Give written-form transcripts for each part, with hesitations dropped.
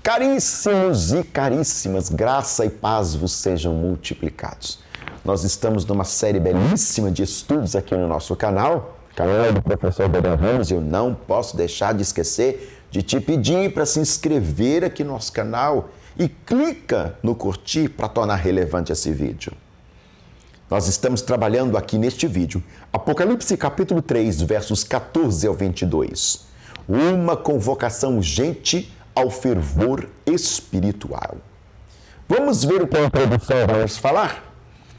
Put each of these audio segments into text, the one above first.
Caríssimos e caríssimas, graça e paz vos sejam multiplicados. Nós estamos numa série belíssima de estudos aqui no nosso canal do professor Daniel Ramos, e eu não posso deixar de esquecer de te pedir para se inscrever aqui no nosso canal e clica no curtir para tornar relevante esse vídeo. Nós estamos trabalhando aqui neste vídeo Apocalipse capítulo 3, versos 14 ao 22. Uma convocação urgente ao fervor espiritual. Vamos ver o que a introdução vai nos falar?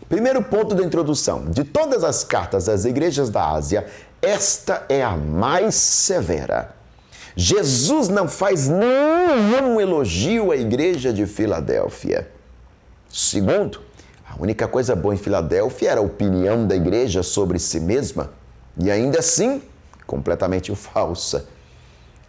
Primeiro ponto da introdução. De todas as cartas às igrejas da Ásia, esta é a mais severa. Jesus não faz nenhum elogio à igreja de Filadélfia. Segundo, a única coisa boa em Filadélfia era a opinião da igreja sobre si mesma, e ainda assim, completamente falsa.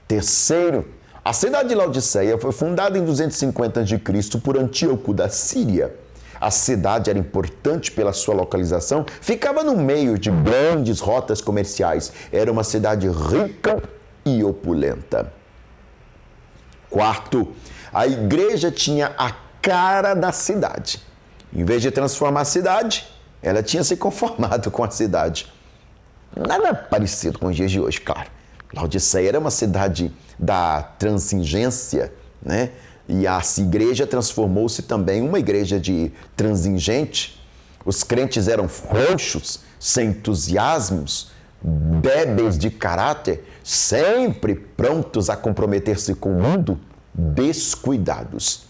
Terceiro, a cidade de Laodiceia foi fundada em 250 a.C. por Antíoco da Síria. A cidade era importante pela sua localização, ficava no meio de grandes rotas comerciais. Era uma cidade rica e opulenta. Quarto, a igreja tinha a cara da cidade. Em vez de transformar a cidade, ela tinha se conformado com a cidade. Nada parecido com os dias de hoje, claro. Laodiceia era uma cidade da transigência, né? E a igreja transformou-se também em uma igreja de transigente. Os crentes eram frouxos, sem entusiasmos, débeis de caráter, sempre prontos a comprometer-se com o mundo, descuidados.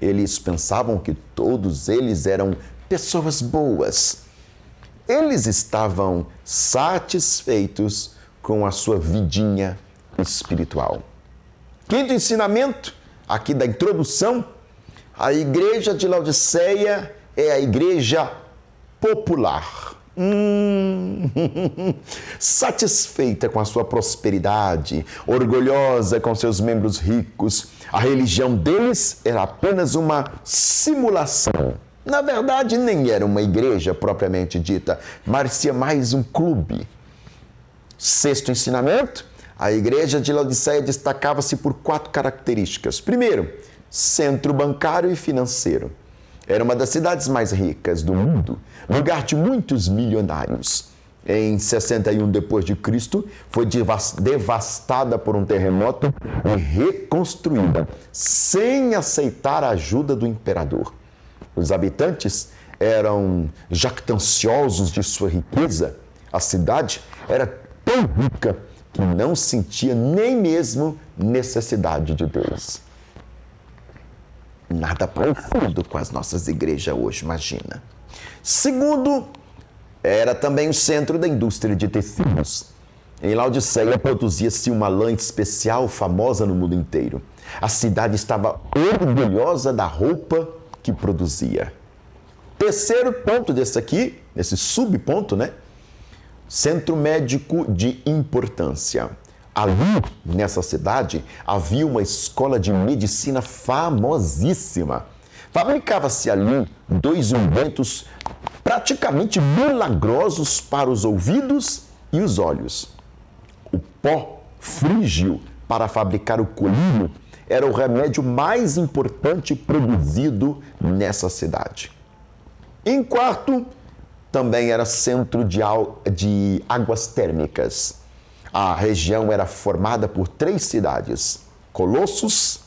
Eles pensavam que todos eles eram pessoas boas. Eles estavam satisfeitos com a sua vidinha espiritual. Quinto ensinamento, aqui da introdução, a igreja de Laodiceia é a igreja popular. Satisfeita com a sua prosperidade, orgulhosa com seus membros ricos, a religião deles era apenas uma simulação. Na verdade, nem era uma igreja propriamente dita, parecia mais um clube. Sexto ensinamento, a igreja de Laodiceia destacava-se por 4 características. Primeiro, centro bancário e financeiro. Era uma das cidades mais ricas do mundo, lugar de muitos milionários. Em 61 d.C., foi devastada por um terremoto e reconstruída, sem aceitar a ajuda do imperador. Os habitantes eram jactanciosos de sua riqueza. A cidade era tão rica que não sentia nem mesmo necessidade de Deus. Nada parecido com as nossas igrejas hoje, imagina. Segundo, era também o centro da indústria de tecidos. Em Laodiceia produzia-se uma lã especial famosa no mundo inteiro. A cidade estava orgulhosa da roupa que produzia. Terceiro ponto desse subponto, né? Centro médico de importância. Ali, nessa cidade, havia uma escola de medicina famosíssima. Fabricava-se ali 2 ungüentos praticamente milagrosos para os ouvidos e os olhos. O pó frígio para fabricar o colírio era o remédio mais importante produzido nessa cidade. Em quarto, também era centro de águas térmicas. A região era formada por 3 cidades: Colossos,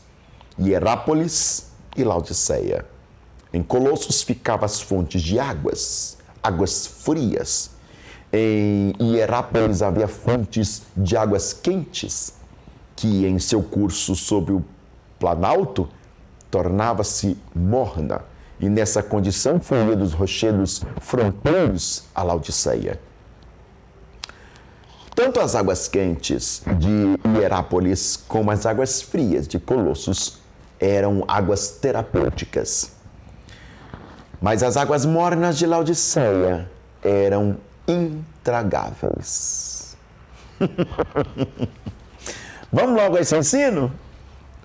Hierápolis e Laodiceia. Em Colossos ficavam as fontes de águas frias. Em Hierápolis havia fontes de águas quentes, que em seu curso sobre o planalto tornava-se morna. E nessa condição fluía dos rochedos fronteiros a Laodiceia. Tanto as águas quentes de Hierápolis como as águas frias de Colossos eram águas terapêuticas. Mas as águas mornas de Laodiceia eram intragáveis. Vamos logo a esse ensino?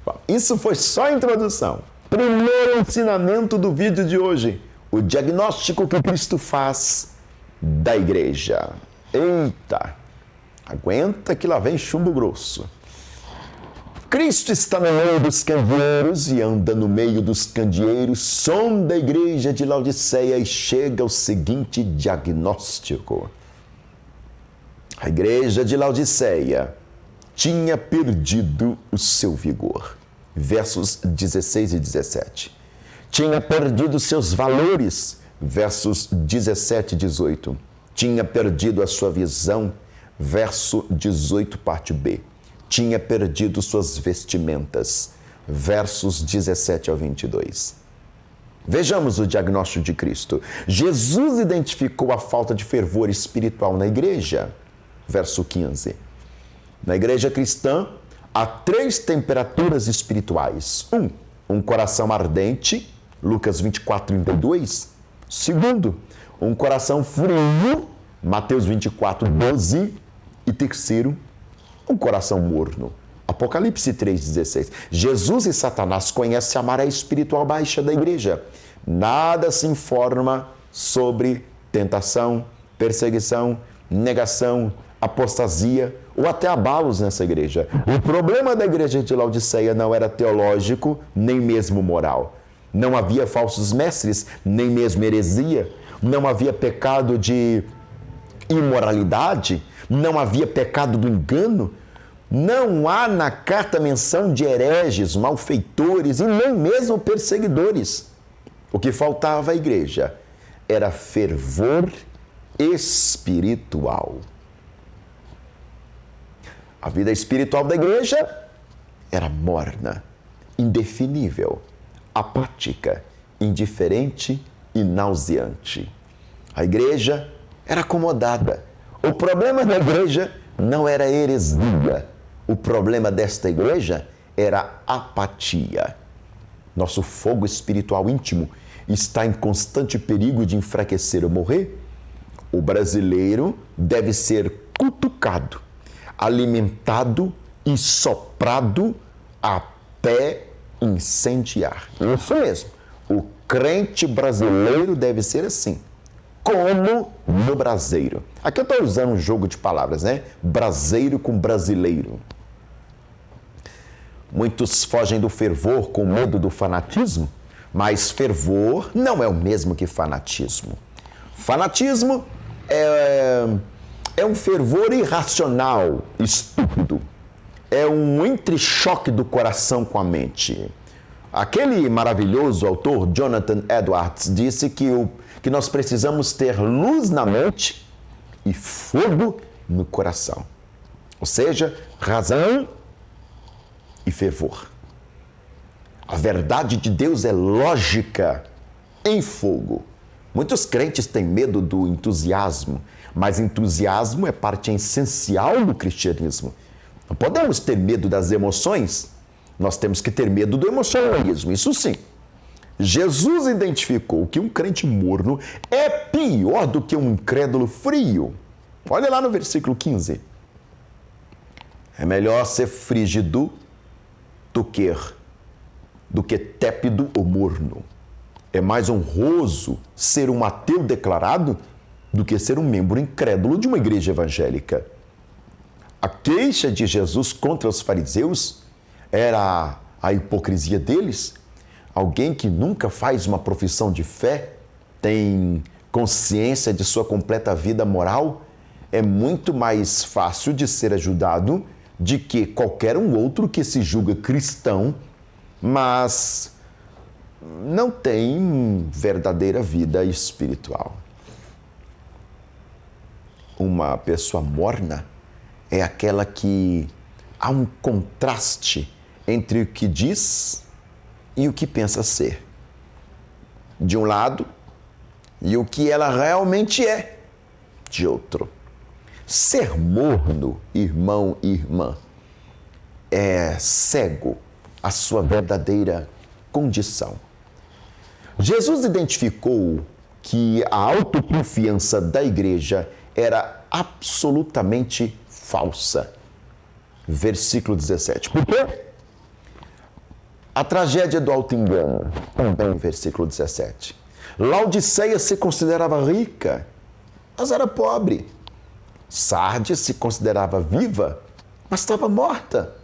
Bom, isso foi só a introdução. Primeiro ensinamento do vídeo de hoje: o diagnóstico que Cristo faz da igreja. Eita! Aguenta que lá vem chumbo grosso. Cristo está no meio dos candeeiros e anda no meio dos candeeiros, sonda a igreja de Laodiceia e chega ao seguinte diagnóstico. A igreja de Laodiceia tinha perdido o seu vigor. Versos 16 e 17. Tinha perdido seus valores. Versos 17 e 18. Tinha perdido a sua visão. Verso 18, parte B. Tinha perdido suas vestimentas. Versos 17 ao 22. Vejamos o diagnóstico de Cristo. Jesus identificou a falta de fervor espiritual na igreja. Verso 15. Na igreja cristã, há 3 temperaturas espirituais. Um coração ardente, Lucas 24, 32. Segundo, um coração frio, Mateus 24, 12. E terceiro, um coração morno, Apocalipse 3, 16. Jesus e Satanás conhecem a maré espiritual baixa da igreja. Nada se informa sobre tentação, perseguição, negação, apostasia ou até abalos nessa igreja. O problema da igreja de Laodiceia não era teológico, nem mesmo moral. Não havia falsos mestres, nem mesmo heresia. Não havia pecado de imoralidade. Não havia pecado do engano. Não há na carta menção de hereges, malfeitores e nem mesmo perseguidores. O que faltava à igreja era fervor espiritual. A vida espiritual da igreja era morna, indefinível, apática, indiferente e nauseante. A igreja era acomodada. O problema da igreja não era heresia. O problema desta igreja era apatia. Nosso fogo espiritual íntimo está em constante perigo de enfraquecer ou morrer. O brasileiro deve ser cutucado, alimentado e soprado até incendiar. Isso mesmo. O crente brasileiro deve ser assim, como no braseiro. Aqui eu estou usando um jogo de palavras, né? Braseiro com brasileiro. Muitos fogem do fervor com medo do fanatismo, mas fervor não é o mesmo que fanatismo. Fanatismo é um fervor irracional, estúpido. É um entrechoque do coração com a mente. Aquele maravilhoso autor, Jonathan Edwards, disse que nós precisamos ter luz na mente e fogo no coração. Ou seja, razão e fervor. A verdade de Deus é lógica em fogo. Muitos crentes têm medo do entusiasmo, mas entusiasmo é parte essencial do cristianismo. Não podemos ter medo das emoções, nós temos que ter medo do emocionalismo, isso sim. Jesus identificou que um crente morno é pior do que um incrédulo frio. Olha lá no versículo 15. É melhor ser frígido do que tépido ou morno. É mais honroso ser um ateu declarado do que ser um membro incrédulo de uma igreja evangélica. A queixa de Jesus contra os fariseus era a hipocrisia deles. Alguém que nunca faz uma profissão de fé, tem consciência de sua completa vida moral, é muito mais fácil de ser ajudado de que qualquer um outro que se julga cristão, mas não tem verdadeira vida espiritual. Uma pessoa morna é aquela que há um contraste entre o que diz e o que pensa ser. De um lado, e o que ela realmente é, de outro. Ser morno, irmão e irmã, é cego à sua verdadeira condição. Jesus identificou que a autoconfiança da igreja era absolutamente falsa. Versículo 17. Por quê? A tragédia do auto-engano, também versículo 17. Laodiceia se considerava rica, mas era pobre. Sardes se considerava viva, mas estava morta.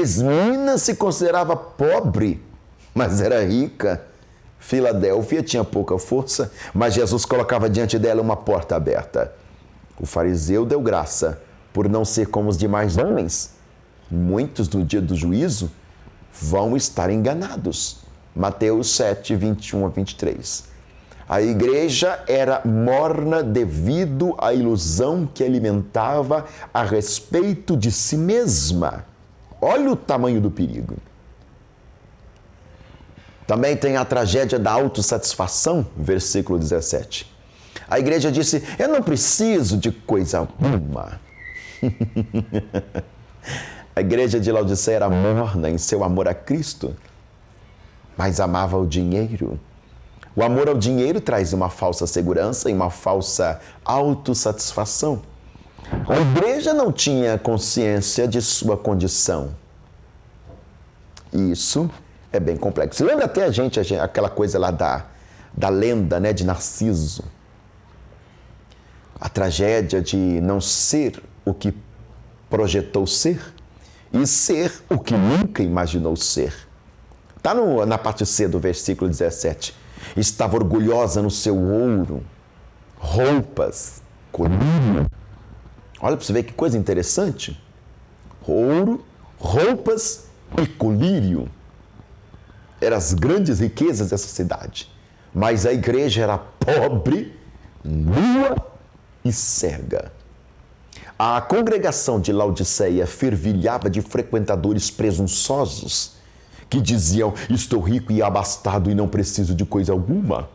Esmina se considerava pobre, mas era rica. Filadélfia tinha pouca força, mas Jesus colocava diante dela uma porta aberta. O fariseu deu graça por não ser como os demais homens. Muitos no dia do juízo vão estar enganados. Mateus 7, 21 a 23. A igreja era morna devido à ilusão que alimentava a respeito de si mesma. Olha o tamanho do perigo. Também tem a tragédia da autossatisfação, versículo 17. A igreja disse: eu não preciso de coisa alguma. A igreja de Laodiceia era morna em seu amor a Cristo, mas amava o dinheiro. O amor ao dinheiro traz uma falsa segurança e uma falsa autossatisfação. A igreja não tinha consciência de sua condição. Isso é bem complexo. Lembra até a gente aquela coisa lá da lenda, né, de Narciso. A tragédia de não ser o que projetou ser e ser o que nunca imaginou ser. Está na parte C do versículo 17. Estava orgulhosa no seu ouro, roupas, colírio. Olha para você ver que coisa interessante. Ouro, roupas e colírio. Eram as grandes riquezas dessa cidade. Mas a igreja era pobre, nua e cega. A congregação de Laodiceia fervilhava de frequentadores presunçosos que diziam: estou rico e abastado e não preciso de coisa alguma.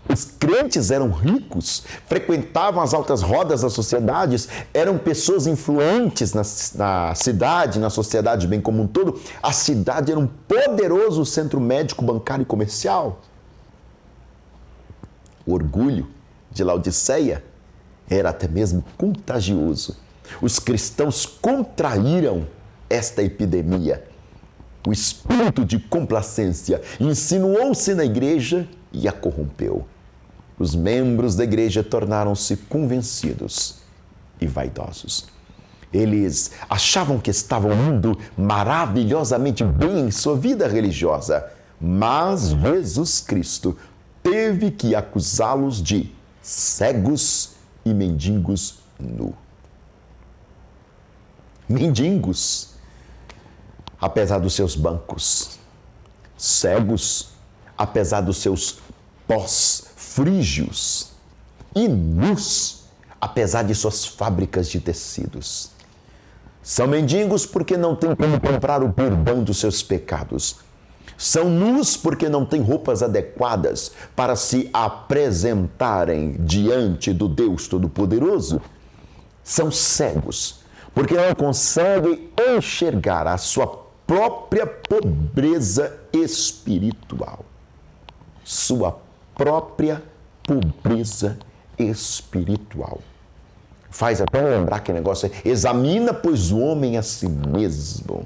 Os crentes eram ricos, frequentavam as altas rodas das sociedades, eram pessoas influentes na cidade, na sociedade bem como um todo. A cidade era um poderoso centro médico, bancário e comercial. O orgulho de Laodiceia era até mesmo contagioso. Os cristãos contraíram esta epidemia. O espírito de complacência insinuou-se na igreja e a corrompeu. Os membros da igreja tornaram-se convencidos e vaidosos. Eles achavam que estavam indo maravilhosamente bem em sua vida religiosa, mas Jesus Cristo teve que acusá-los de cegos e mendigos nu. Mendigos, apesar dos seus bancos, cegos, apesar dos seus pós frígios, e nus, apesar de suas fábricas de tecidos. São mendigos porque não têm como comprar o perdão dos seus pecados. São nus porque não têm roupas adequadas para se apresentarem diante do Deus Todo-Poderoso. São cegos porque não conseguem enxergar a sua própria pobreza espiritual. Sua própria pobreza espiritual. Faz até lembrar que negócio é: examina, pois, o homem a si mesmo.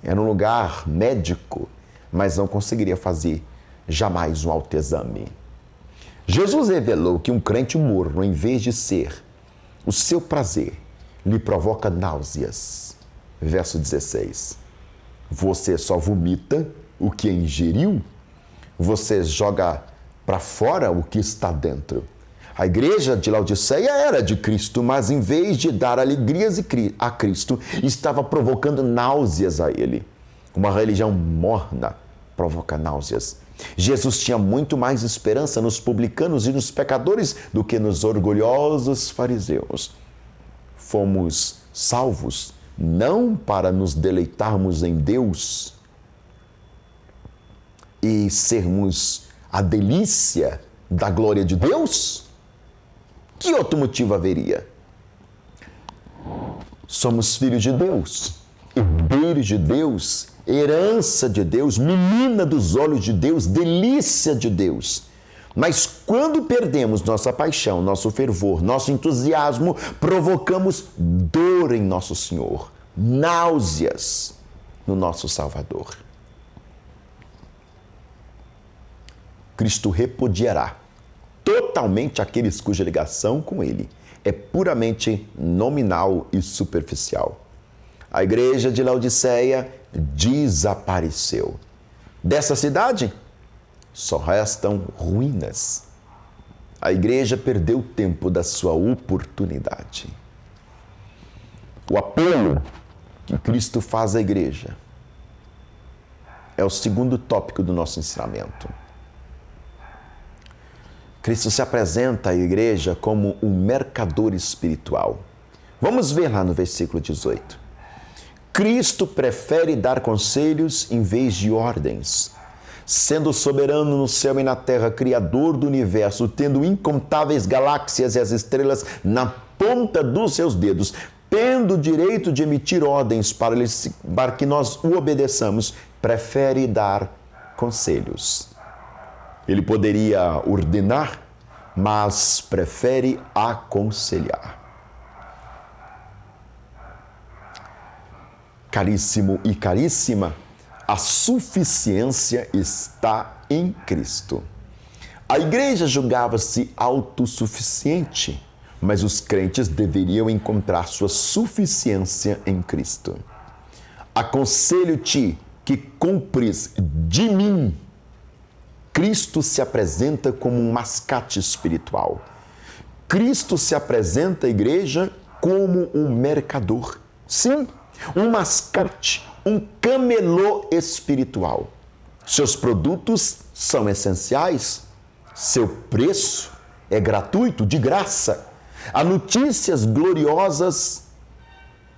Era um lugar médico, mas não conseguiria fazer jamais um autoexame. Jesus revelou que um crente morno, em vez de ser o seu prazer, lhe provoca náuseas. Verso 16. Você só vomita o que ingeriu? Você joga para fora o que está dentro. A igreja de Laodiceia era de Cristo, mas em vez de dar alegrias a Cristo, estava provocando náuseas a ele. Uma religião morna provoca náuseas. Jesus tinha muito mais esperança nos publicanos e nos pecadores do que nos orgulhosos fariseus. Fomos salvos não para nos deleitarmos em Deus e sermos a delícia da glória de Deus? Que outro motivo haveria? Somos filhos de Deus, herdeiros de Deus, herança de Deus, menina dos olhos de Deus, delícia de Deus. Mas quando perdemos nossa paixão, nosso fervor, nosso entusiasmo, provocamos dor em nosso Senhor, náuseas no nosso Salvador. Cristo repudiará totalmente aqueles cuja ligação com Ele é puramente nominal e superficial. A igreja de Laodiceia desapareceu. Dessa cidade, só restam ruínas. A igreja perdeu o tempo da sua oportunidade. O apelo que Cristo faz à igreja é o segundo tópico do nosso ensinamento. Cristo se apresenta à igreja como um mercador espiritual. Vamos ver lá no versículo 18. Cristo prefere dar conselhos em vez de ordens. Sendo soberano no céu e na terra, criador do universo, tendo incontáveis galáxias e as estrelas na ponta dos seus dedos, tendo o direito de emitir ordens para que nós o obedeçamos, prefere dar conselhos. Ele poderia ordenar, mas prefere aconselhar. Caríssimo e caríssima, a suficiência está em Cristo. A igreja julgava-se autossuficiente, mas os crentes deveriam encontrar sua suficiência em Cristo. Aconselho-te que compres de mim. Cristo se apresenta como um mascate espiritual. Cristo se apresenta à igreja como um mercador. Sim, um mascate, um camelô espiritual. Seus produtos são essenciais, seu preço é gratuito, de graça. Há notícias gloriosas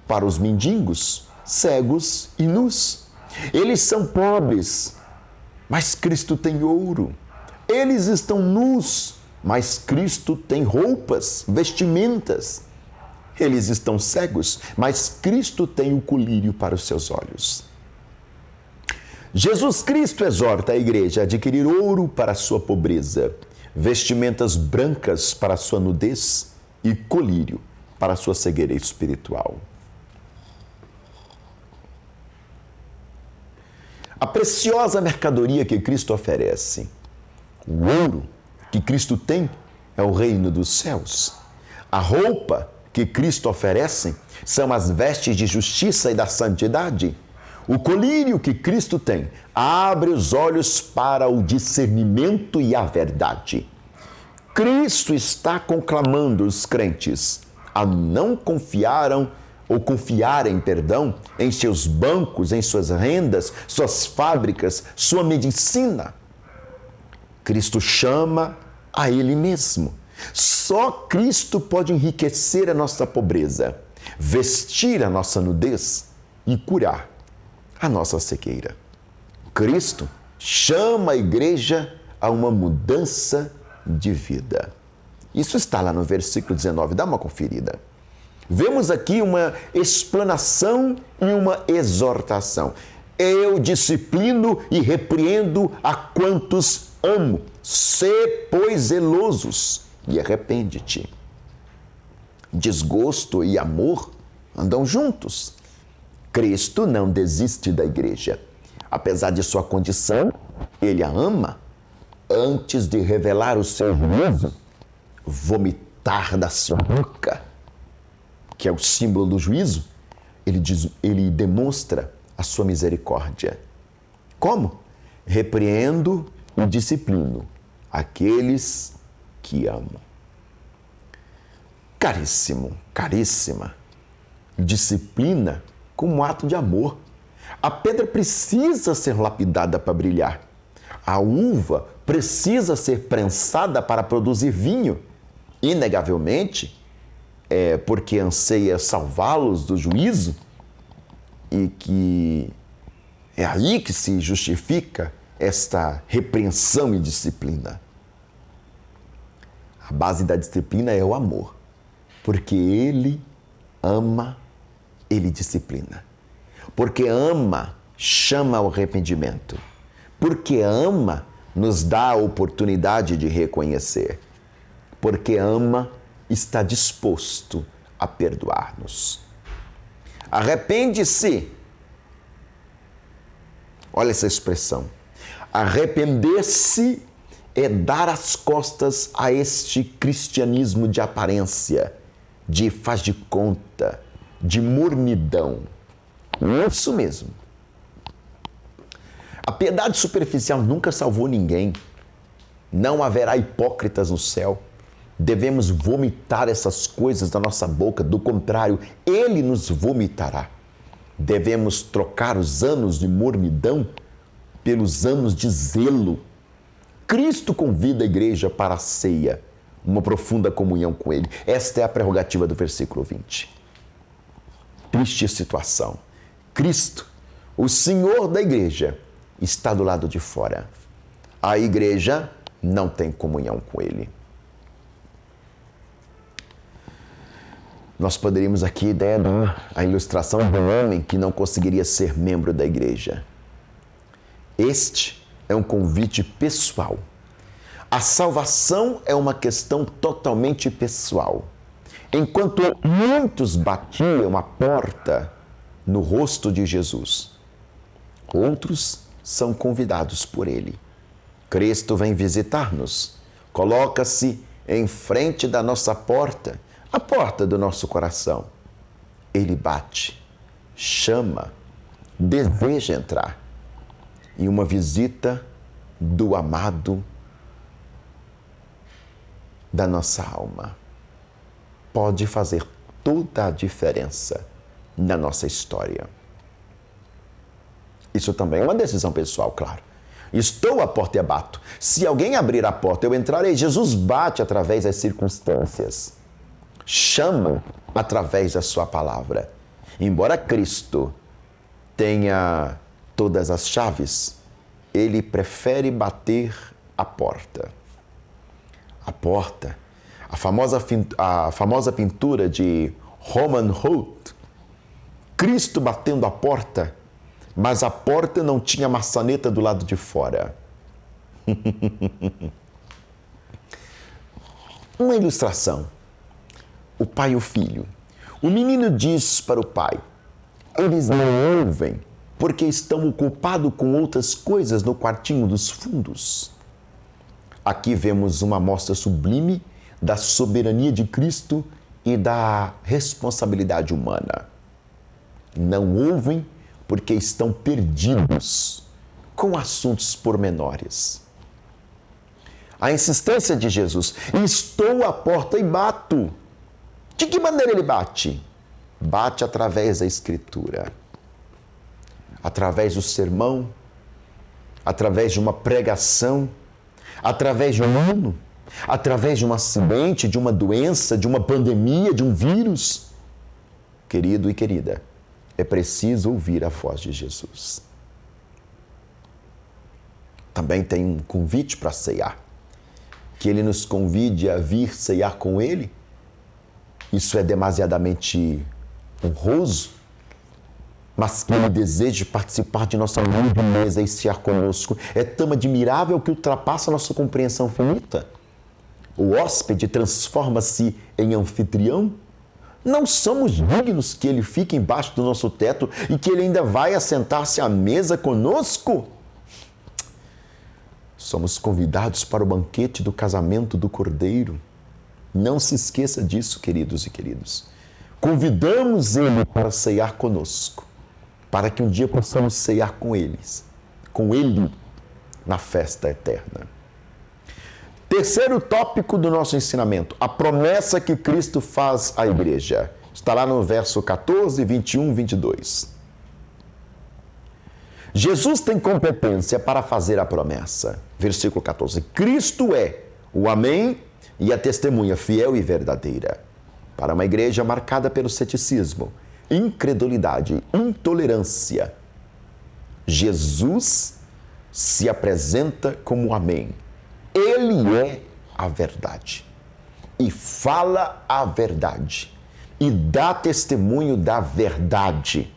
para os mendigos, cegos e nus. Eles são pobres, mas Cristo tem ouro. Eles estão nus, mas Cristo tem roupas, vestimentas. Eles estão cegos, mas Cristo tem o colírio para os seus olhos. Jesus Cristo exorta a igreja a adquirir ouro para a sua pobreza, vestimentas brancas para a sua nudez e colírio para a sua cegueira espiritual. A preciosa mercadoria que Cristo oferece, o ouro que Cristo tem, é o reino dos céus. A roupa que Cristo oferece são as vestes de justiça e da santidade. O colírio que Cristo tem abre os olhos para o discernimento e a verdade. Cristo está conclamando os crentes a não confiarem em seus bancos, em suas rendas, suas fábricas, sua medicina. Cristo chama a Ele mesmo. Só Cristo pode enriquecer a nossa pobreza, vestir a nossa nudez e curar a nossa cegueira. Cristo chama a igreja a uma mudança de vida. Isso está lá no versículo 19, dá uma conferida. Vemos aqui uma explanação e uma exortação. Eu disciplino e repreendo a quantos amo. Sê, pois, zelosos e arrepende-te. Desgosto e amor andam juntos. Cristo não desiste da igreja. Apesar de sua condição, ele a ama. Antes de revelar o seu juízo, vomitar da sua boca, que é o símbolo do juízo, ele demonstra a sua misericórdia. Como? Repreendo e disciplino aqueles que amo. Caríssimo, caríssima, disciplina como ato de amor. A pedra precisa ser lapidada para brilhar. A uva precisa ser prensada para produzir vinho. Inegavelmente, é porque anseia salvá-los do juízo e que é aí que se justifica esta repreensão e disciplina. A base da disciplina é o amor, porque ele ama, ele disciplina. Porque ama, chama ao arrependimento. Porque ama, nos dá a oportunidade de reconhecer. Porque ama, está disposto a perdoar-nos. Arrepende-se. Olha essa expressão. Arrepender-se é dar as costas a este cristianismo de aparência, de faz de conta, de mornidão. Isso mesmo. A piedade superficial nunca salvou ninguém. Não haverá hipócritas no céu. Devemos vomitar essas coisas da nossa boca. Do contrário, Ele nos vomitará. Devemos trocar os anos de mornidão pelos anos de zelo. Cristo convida a igreja para a ceia, uma profunda comunhão com Ele. Esta é a prerrogativa do versículo 20. Triste situação. Cristo, o Senhor da igreja, está do lado de fora. A igreja não tem comunhão com Ele. Nós poderíamos aqui dar a ilustração de um homem que não conseguiria ser membro da igreja. Este é um convite pessoal. A salvação é uma questão totalmente pessoal. Enquanto muitos batiam a porta no rosto de Jesus, outros são convidados por Ele. Cristo vem visitar-nos, coloca-se em frente da nossa porta, a porta do nosso coração. Ele bate, chama, deseja entrar. E uma visita do amado da nossa alma pode fazer toda a diferença na nossa história. Isso também é uma decisão pessoal, claro. Estou à porta e bato. Se alguém abrir a porta, eu entrarei. Jesus bate através das circunstâncias. Chama através da sua palavra. Embora Cristo tenha todas as chaves, Ele prefere bater a porta. A porta, a famosa pintura de Roman Holt, Cristo batendo a porta, mas a porta não tinha maçaneta do lado de fora. Uma ilustração. O pai e o filho. O menino diz para o pai: eles não ouvem porque estão ocupados com outras coisas no quartinho dos fundos. Aqui vemos uma amostra sublime da soberania de Cristo e da responsabilidade humana. Não ouvem porque estão perdidos com assuntos pormenores. A insistência de Jesus: estou à porta e bato. De que maneira ele bate? Bate através da Escritura, através do sermão, através de uma pregação, através de um hino, através de um acidente, de uma doença, de uma pandemia, de um vírus. Querido e querida, é preciso ouvir a voz de Jesus. Também tem um convite para ceiar. Que Ele nos convide a vir ceiar com Ele. Isso é demasiadamente honroso, mas que Ele deseja participar de nossa humilde mesa e cear conosco. É tão admirável que ultrapassa a nossa compreensão finita. O hóspede transforma-se em anfitrião. Não somos dignos que Ele fique embaixo do nosso teto e que Ele ainda vai assentar-se à mesa conosco. Somos convidados para o banquete do casamento do Cordeiro. Não se esqueça disso, queridos e queridas. Convidamos Ele para ceiar conosco, para que um dia possamos ceiar com Ele na festa eterna. Terceiro tópico do nosso ensinamento, a promessa que Cristo faz à igreja. Está lá no verso 14, 21, 22. Jesus tem competência para fazer a promessa. Versículo 14. Cristo é o Amém e a testemunha fiel e verdadeira. Para uma igreja marcada pelo ceticismo, incredulidade, intolerância, Jesus se apresenta como o Amém. Ele é a verdade e fala a verdade e dá testemunho da verdade.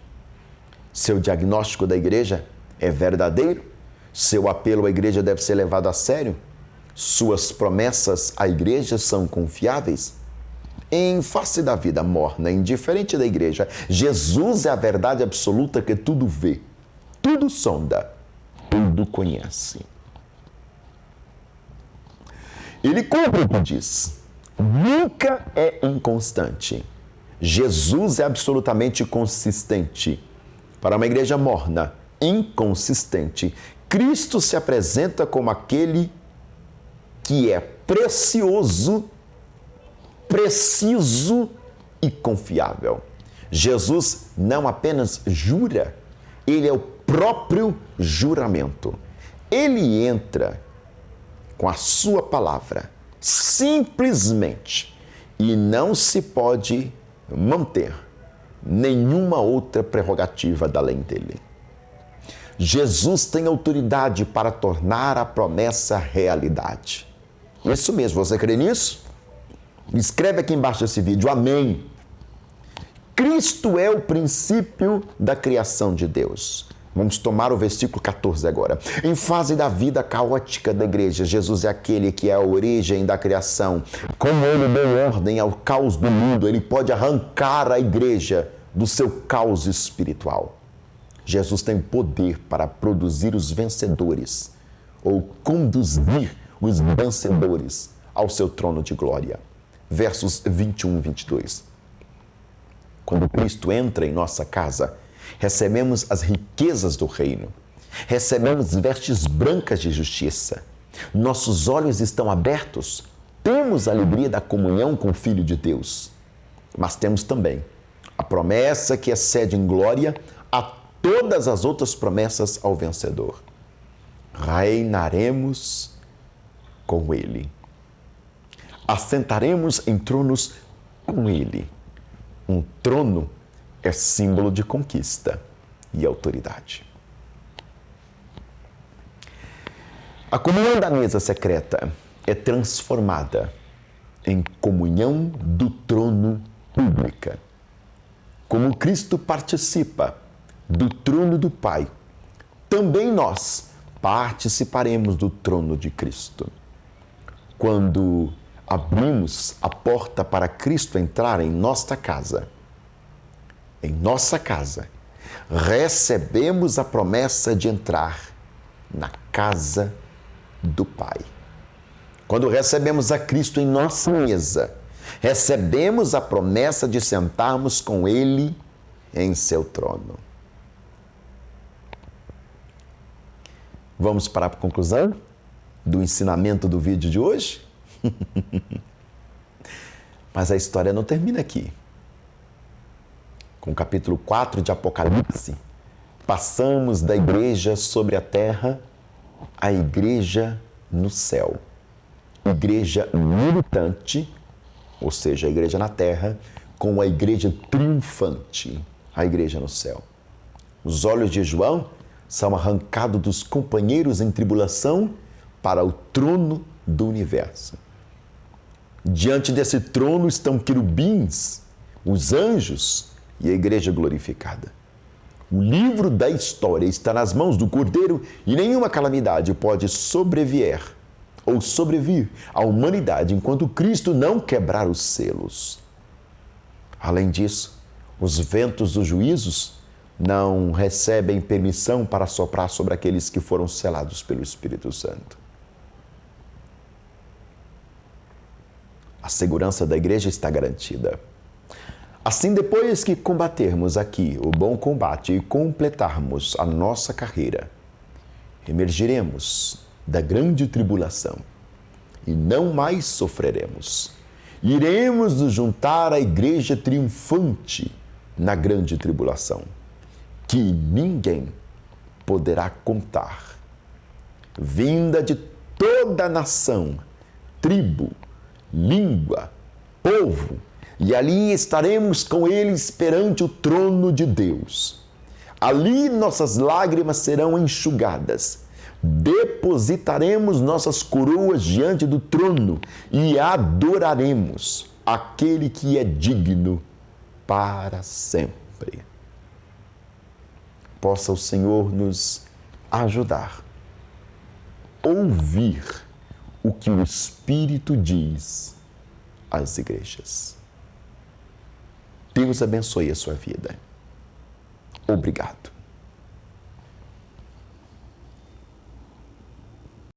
Seu diagnóstico da igreja é verdadeiro? Seu apelo à igreja deve ser levado a sério? Suas promessas à igreja são confiáveis? Em face da vida morna, indiferente da igreja, Jesus é a verdade absoluta que tudo vê, tudo sonda, tudo conhece. Ele cumpre o que diz. Nunca é inconstante. Jesus é absolutamente consistente. Para uma igreja morna, inconsistente, Cristo se apresenta como aquele que é precioso, preciso e confiável. Jesus não apenas jura, ele é o próprio juramento. Ele entra com a sua palavra, simplesmente, e não se pode manter nenhuma outra prerrogativa da além dele. Jesus tem autoridade para tornar a promessa realidade. Isso mesmo, você crê nisso? Escreve aqui embaixo desse vídeo, amém. Cristo é o princípio da criação de Deus. Vamos tomar o versículo 14 agora. Em fase da vida caótica da igreja, Jesus é aquele que é a origem da criação. Como ele deu ordem ao caos do mundo, ele pode arrancar a igreja do seu caos espiritual. Jesus tem poder para produzir os vencedores ou conduzir os vencedores ao seu trono de glória. Versos 21 e 22. Quando Cristo entra em nossa casa, recebemos as riquezas do reino. Recebemos vestes brancas de justiça. Nossos olhos estão abertos. Temos a alegria da comunhão com o Filho de Deus. Mas temos também a promessa que excede em glória a todas as outras promessas ao vencedor. Reinaremos com Ele. Assentaremos em tronos com Ele. Um trono é símbolo de conquista e autoridade. A comunhão da mesa secreta é transformada em comunhão do trono pública. Como Cristo participa do trono do Pai, também nós participaremos do trono de Cristo. Quando abrimos a porta para Cristo entrar em nossa casa, recebemos a promessa de entrar na casa do Pai. Quando recebemos a Cristo em nossa mesa, recebemos a promessa de sentarmos com Ele em seu trono. Vamos para a conclusão do ensinamento do vídeo de hoje? Mas a história não termina aqui. Com o capítulo 4 de Apocalipse, passamos da igreja sobre a terra à igreja no céu. Igreja militante, ou seja, a igreja na terra, com a igreja triunfante, a igreja no céu. Os olhos de João são arrancados dos companheiros em tribulação para o trono do universo. Diante desse trono estão querubins, os anjos e a igreja glorificada. O livro da história está nas mãos do Cordeiro e nenhuma calamidade pode sobrevir à humanidade enquanto Cristo não quebrar os selos. Além disso, os ventos dos juízos não recebem permissão para soprar sobre aqueles que foram selados pelo Espírito Santo. A segurança da igreja está garantida. Assim, depois que combatermos aqui o bom combate e completarmos a nossa carreira, emergiremos da grande tribulação e não mais sofreremos. Iremos nos juntar à igreja triunfante na grande tribulação, que ninguém poderá contar. Vinda de toda a nação, tribo, língua, povo, e ali estaremos com eles perante o trono de Deus. Ali nossas lágrimas serão enxugadas. Depositaremos nossas coroas diante do trono e adoraremos aquele que é digno para sempre. Possa o Senhor nos ajudar a ouvir o que o Espírito diz às igrejas. Deus abençoe a sua vida. Obrigado.